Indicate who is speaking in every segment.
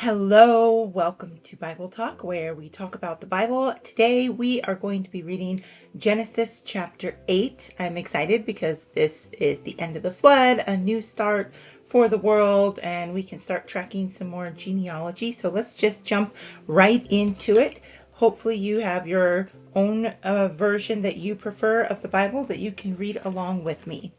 Speaker 1: Hello, welcome to Bible Talk, where we talk about the Bible. Today we are going to be reading Genesis chapter 8. I'm excited because this is the end of the flood, a new start for the world, and we can start tracking some more genealogy. So let's just jump right into it. Hopefully you have your own version that you prefer of the Bible that you can read along with me.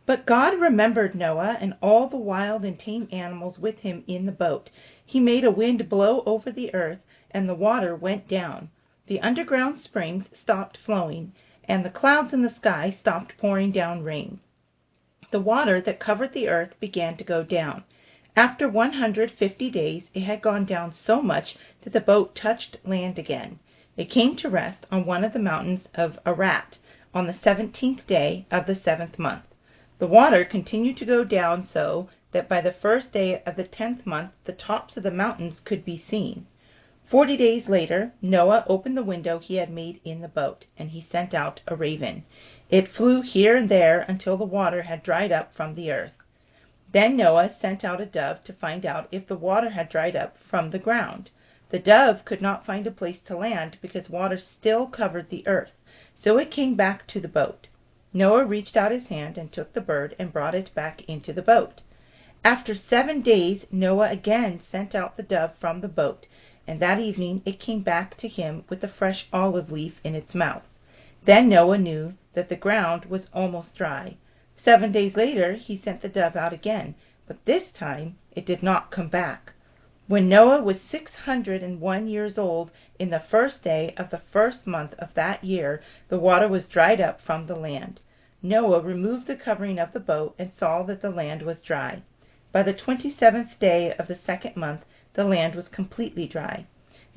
Speaker 1: But God remembered Noah and all the wild and tame animals with him in the boat. He made a wind blow over the earth, and the water went down. The underground springs stopped flowing, and the clouds in the sky stopped pouring down rain. The water that covered the earth began to go down. After 150 days it had gone down so much that the boat touched land again. It came to rest on one of the mountains of Ararat on the 17th day of the 7th month. The water continued to go down so that by the first day of the 10th month the tops of the mountains could be seen. 40 days later Noah opened the window he had made in the boat, and he sent out a raven. It flew here and there until the water had dried up from the earth. Then Noah sent out a dove to find out if the water had dried up from the ground. The dove could not find a place to land because water still covered the earth, so it came back to the boat. Noah reached out his hand and took the bird and brought it back into the boat. After 7 days Noah again sent out the dove from the boat, and that evening it came back to him with a fresh olive leaf in its mouth. Then Noah knew that the ground was almost dry. 7 days later he sent the dove out again, but this time it did not come back. When Noah was 601 years old, in the first day of the first month of that year, the water was dried up from the land. Noah removed the covering of the boat and saw that the land was dry. By the 27th day of the second month, the land was completely dry.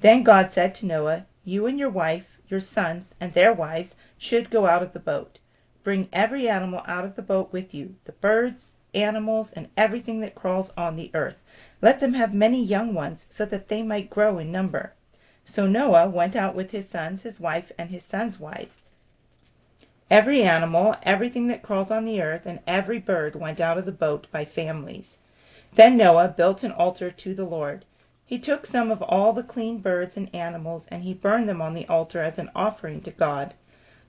Speaker 1: Then God said to Noah, "You and your wife, your sons, and their wives should go out of the boat. Bring every animal out of the boat with you, the birds, animals, and everything that crawls on the earth. Let them have many young ones, so that they might grow in number." So Noah went out with his sons, his wife, and his sons' wives. Every animal, everything that crawls on the earth, and every bird went out of the boat by families. Then Noah built an altar to the Lord. He took some of all the clean birds and animals, and he burned them on the altar as an offering to God.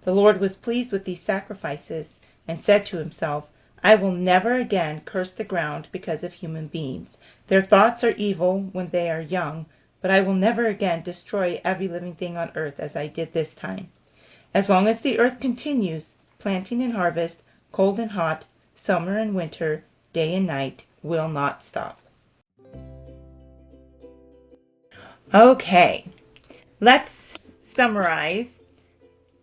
Speaker 1: The Lord was pleased with these sacrifices, and said to himself, "I will never again curse the ground because of human beings. Their thoughts are evil when they are young, but I will never again destroy every living thing on earth as I did this time. As long as the earth continues, planting and harvest, cold and hot, summer and winter, day and night will not stop." Okay, let's summarize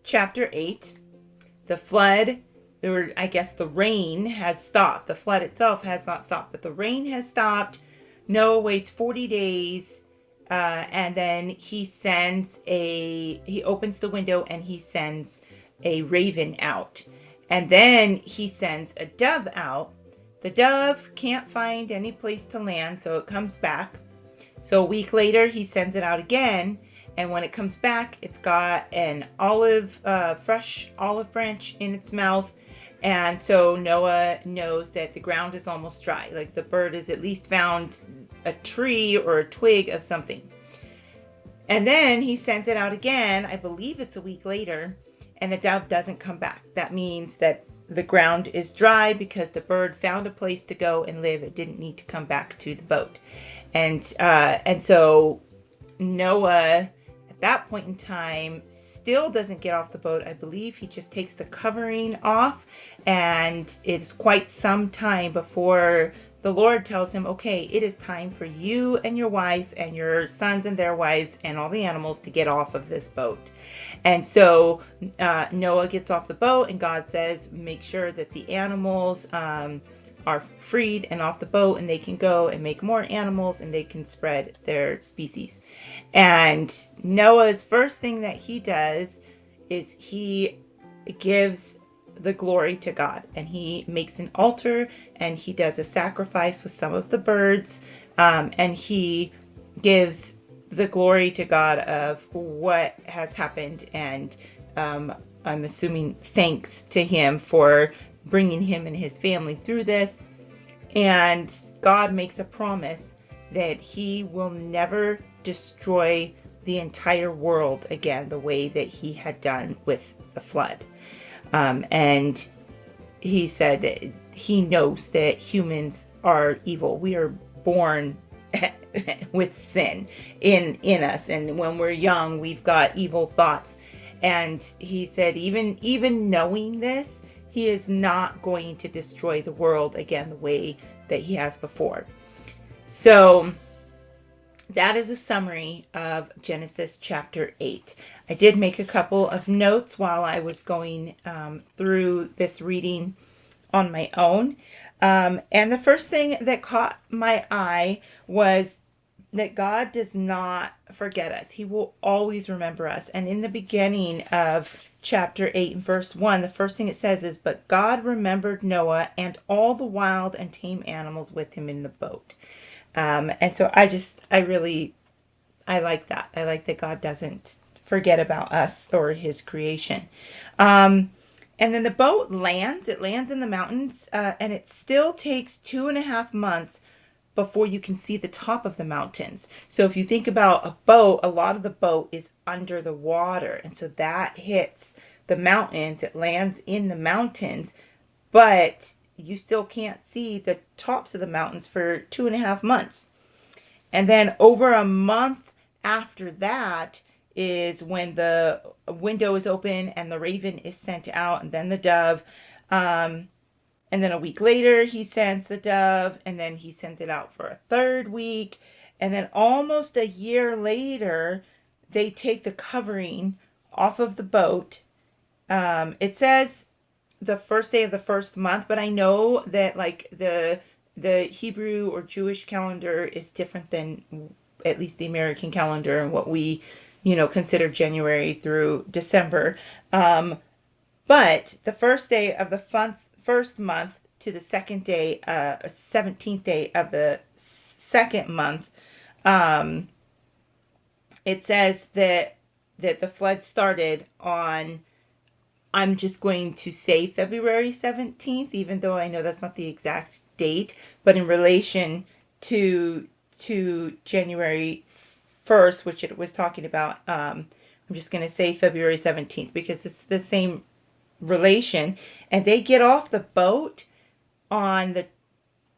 Speaker 1: chapter 8. The flood, the rain has stopped. The flood itself has not stopped, but the rain has stopped. Noah waits 40 days. And then he opens the window and he sends a raven out. And then he sends a dove out. The dove can't find any place to land, so it comes back. So a week later, he sends it out again. And when it comes back, it's got an fresh olive branch in its mouth. And so Noah knows that the ground is almost dry. Like the bird has at least found a tree or a twig of something. And then he sends it out again. I believe it's a week later, and the dove doesn't come back. That means that the ground is dry because the bird found a place to go and live. It didn't need to come back to the boat. And so Noah, at that point in time, still doesn't get off the boat. I believe he just takes the covering off, and it's quite some time before the Lord tells him, "Okay, it is time for you and your wife and your sons and their wives and all the animals to get off of this boat." And so Noah gets off the boat, and God says, "Make sure that the animals are freed and off the boat, and they can go and make more animals, and they can spread their species." And Noah's first thing that he does is he gives the glory to God, and he makes an altar, and he does a sacrifice with some of the birds, and he gives the glory to God of what has happened, and I'm assuming thanks to him for bringing him and his family through this. And God makes a promise that he will never destroy the entire world again the way that he had done with the flood. And he said that he knows that humans are evil. We are born with sin in us, and when we're young we've got evil thoughts. And he said even knowing this, he is not going to destroy the world again the way that he has before. So that is a summary of Genesis chapter 8. I did make a couple of notes while I was going through this reading on my own. And the first thing that caught my eye was that God does not forget us. He will always remember us. And in the beginning of chapter 8 and verse 1, the first thing it says is, "But God remembered Noah and all the wild and tame animals with him in the boat." And so I like that. I like that God doesn't forget about us or his creation. And then the boat lands. It lands in the mountains, and it still takes 2.5 months before you can see the top of the mountains. So if you think about a boat, a lot of the boat is under the water. And so that hits the mountains. It lands in the mountains, but you still can't see the tops of the mountains for 2.5 months. And then over a month after that is when the window is open and the raven is sent out, and then the dove. And then a week later, he sends the dove, and then he sends it out for a third week. And then almost a year later, they take the covering off of the boat. It says the first day of the first month, but I know that like the Hebrew or Jewish calendar is different than at least the American calendar and what we, consider January through December. But the first day of the first month to the second day, 17th day of the second month, it says that the flood started on, I'm just going to say February 17th, even though I know that's not the exact date, but in relation to January 1st, which it was talking about, I'm just going to say February 17th because it's the same relation. And they get off the boat on the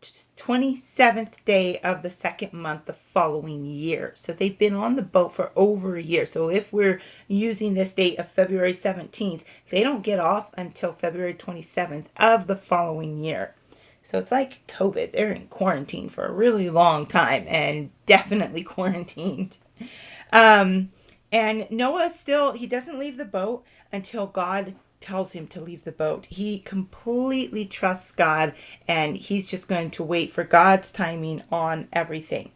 Speaker 1: 27th day of the second month the following year. So they've been on the boat for over a year. So if we're using this date of February 17th, they don't get off until February 27th of the following year. So it's like COVID. They're in quarantine for a really long time and definitely quarantined. And Noah he doesn't leave the boat until God tells him to leave the boat. He completely trusts God, and he's just going to wait for God's timing on everything.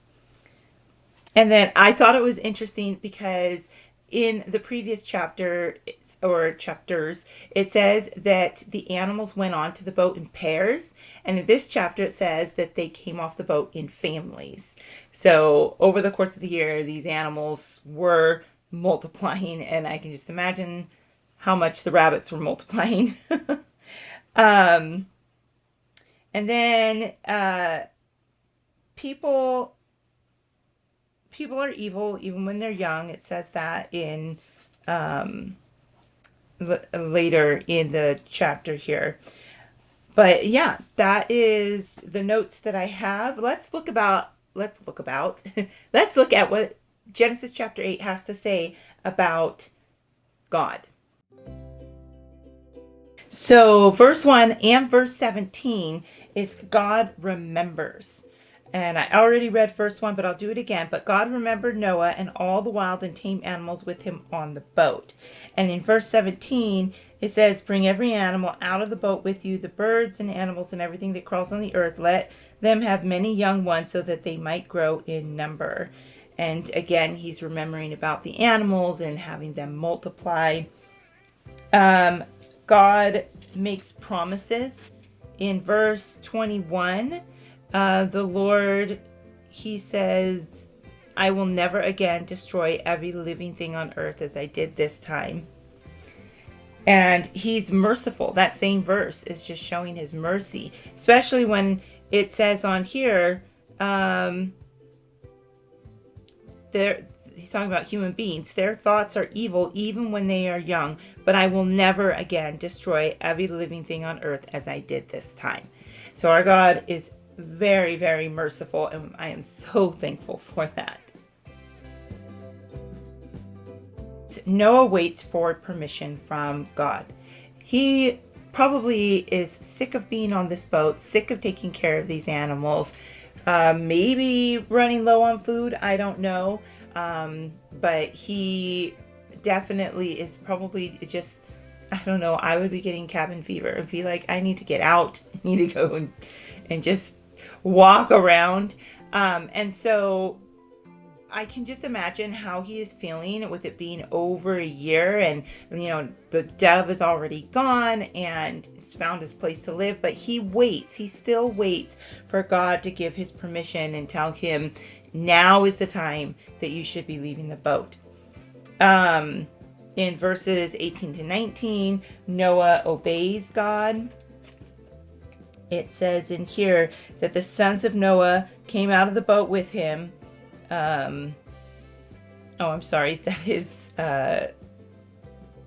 Speaker 1: And then I thought it was interesting because in the previous chapter or chapters, it says that the animals went on to the boat in pairs. And in this chapter, it says that they came off the boat in families. So over the course of the year, these animals were multiplying, and I can just imagine how much the rabbits were multiplying. And then people are evil even when they're young. It says that in later in the chapter here. But yeah, that is the notes that I have. Let's look at what Genesis chapter 8 has to say about God. So verse 1 and verse 17 is God remembers. And I already read verse 1, but I'll do it again. But God remembered Noah and all the wild and tame animals with him on the boat. And in verse 17, it says, "Bring every animal out of the boat with you, the birds and animals and everything that crawls on the earth. Let them have many young ones so that they might grow in number." And again, he's remembering about the animals and having them multiply. God makes promises. In verse 21, the Lord, he says, "I will never again destroy every living thing on earth as I did this time." And he's merciful. That same verse is just showing his mercy, especially when it says on here, he's talking about human beings. Their thoughts are evil even when they are young, but I will never again destroy every living thing on earth as I did this time. So our God is very, very merciful, and I am so thankful for that. Noah waits for permission from God. He probably is sick of being on this boat, sick of taking care of these animals, maybe running low on food, I don't know. But he definitely is probably just, I don't know, I would be getting cabin fever. It'd be like, I need to get out, I need to go and just walk around. And so I can just imagine how he is feeling with it being over a year, and the dove is already gone and it's found his place to live, but he still waits for God to give his permission and tell him, now is the time that you should be leaving the boat. In verses 18 to 19, Noah obeys God. It says in here that the sons of Noah came out of the boat with him. That is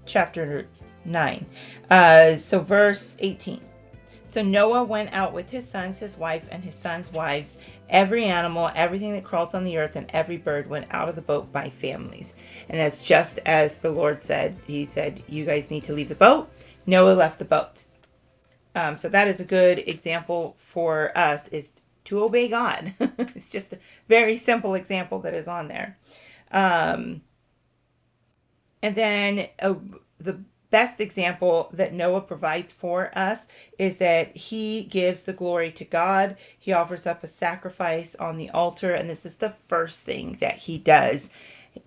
Speaker 1: chapter 9. So verse 18. So Noah went out with his sons, his wife, and his sons' wives. Every animal, everything that crawls on the earth, and every bird went out of the boat by families. And that's just as the Lord said. He said, you guys need to leave the boat. Noah left the boat. So that is a good example for us, is to obey God. It's just a very simple example that is on there. And then the best example that Noah provides for us is that he gives the glory to God. He offers up a sacrifice on the altar, and this is the first thing that he does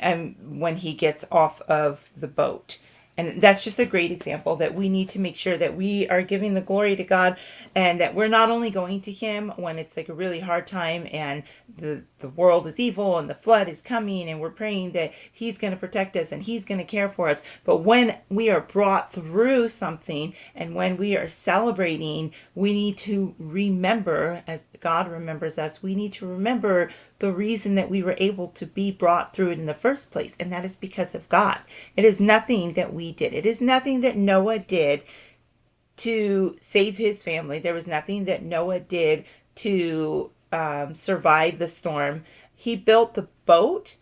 Speaker 1: when he gets off of the boat. And that's just a great example that we need to make sure that we are giving the glory to God, and that we're not only going to him when it's like a really hard time and the world is evil and the flood is coming, and we're praying that he's going to protect us and he's going to care for us. But when we are brought through something and when we are celebrating, we need to remember, as God remembers us, we need to remember the reason that we were able to be brought through it in the first place. And that is because of God. It is nothing that we did. It is nothing that Noah did to save his family. There was nothing that Noah did to survive the storm. He built the boat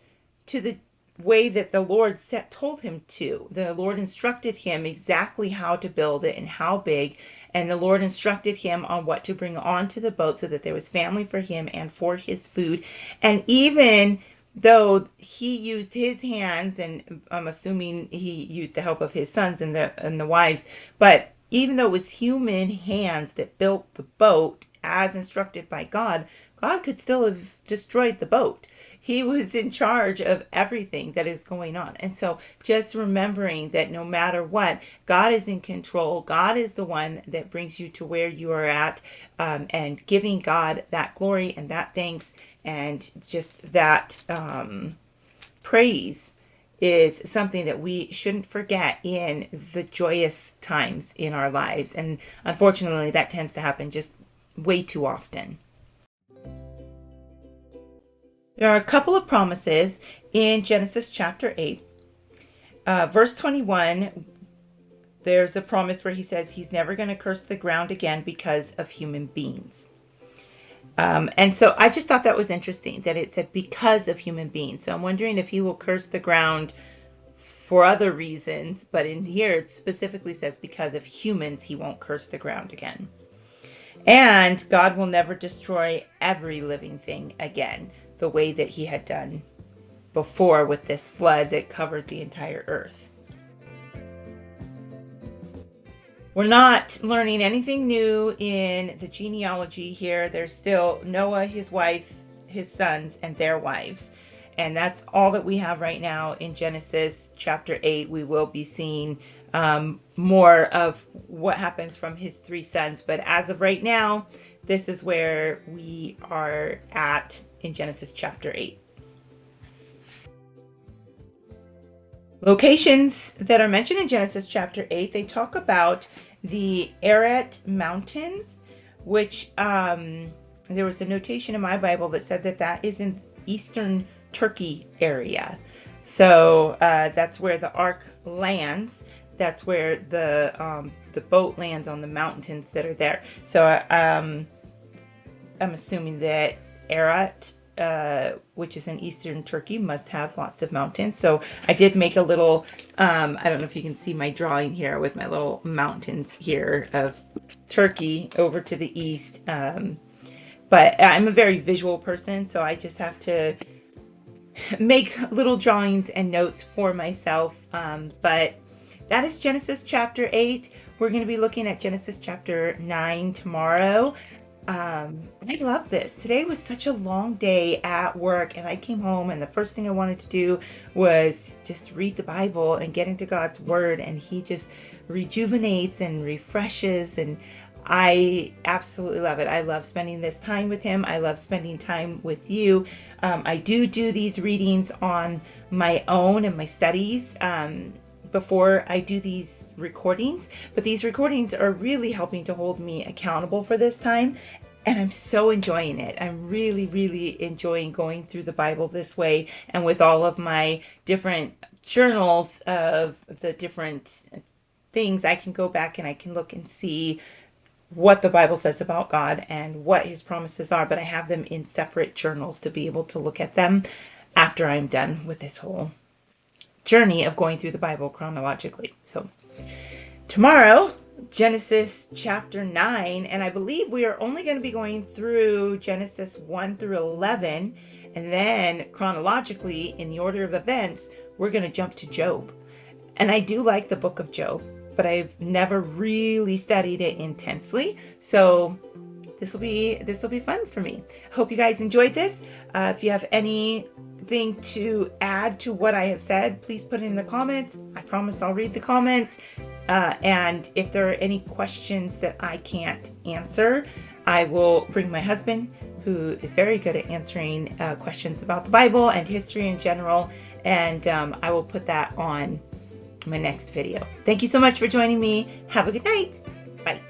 Speaker 1: to the way that the Lord told him to. The Lord instructed him exactly how to build it and how big. And the Lord instructed him on what to bring onto the boat so that there was family for him and for his food. And even though he used his hands, and I'm assuming he used the help of his sons and the wives, but even though it was human hands that built the boat as instructed by God, God could still have destroyed the boat. He was in charge of everything that is going on. And so just remembering that no matter what, God is in control. God is the one that brings you to where you are at, and giving God that glory and that thanks and just that praise is something that we shouldn't forget in the joyous times in our lives. And unfortunately, that tends to happen just way too often. There are a couple of promises in Genesis chapter 8. Verse 21, there's a promise where he says he's never going to curse the ground again because of human beings. And so I just thought that was interesting that it said because of human beings. So I'm wondering if he will curse the ground for other reasons, but in here it specifically says because of humans he won't curse the ground again. And God will never destroy every living thing again, the way that he had done before with this flood that covered the entire earth. We're not learning anything new in the genealogy here. There's still Noah, his wife, his sons, and their wives. And that's all that we have right now in Genesis chapter 8. We will be seeing more of what happens from his 3 sons. But as of right now, this is where we are at in Genesis chapter 8. Locations that are mentioned in Genesis chapter 8, they talk about the Ararat Mountains, which there was a notation in my Bible that said that is in eastern Turkey area. So that's where the ark lands. That's where the boat lands on the mountains that are there. So I'm assuming that Erat, which is in eastern Turkey, must have lots of mountains. So I did make a little, I don't know if you can see my drawing here with my little mountains here of Turkey over to the east. But I'm a very visual person, so I just have to make little drawings and notes for myself. But that is Genesis chapter 8. We're going to be looking at Genesis chapter 9 tomorrow. I love this. Today was such a long day at work, and I came home and the first thing I wanted to do was just read the Bible and get into God's word, and he just rejuvenates and refreshes, and I absolutely love it. I love spending this time with him. I love spending time with you. I do these readings on my own and my studies before I do these recordings, but these recordings are really helping to hold me accountable for this time, and I'm so enjoying it. I'm really, really enjoying going through the Bible this way, and with all of my different journals of the different things, I can go back and I can look and see what the Bible says about God and what his promises are, but I have them in separate journals to be able to look at them after I'm done with this whole journey of going through the Bible chronologically. So tomorrow, Genesis chapter 9, and I believe we are only going to be going through Genesis 1 through 11, and then chronologically, in the order of events, we're going to jump to Job. And I do like the book of Job, but I've never really studied it intensely. So this will be fun for me. Hope you guys enjoyed this. If you have anything to add to what I have said, please put it in the comments. I promise I'll read the comments. And if there are any questions that I can't answer, I will bring my husband, who is very good at answering questions about the Bible and history in general. And I will put that on my next video. Thank you so much for joining me. Have a good night. Bye.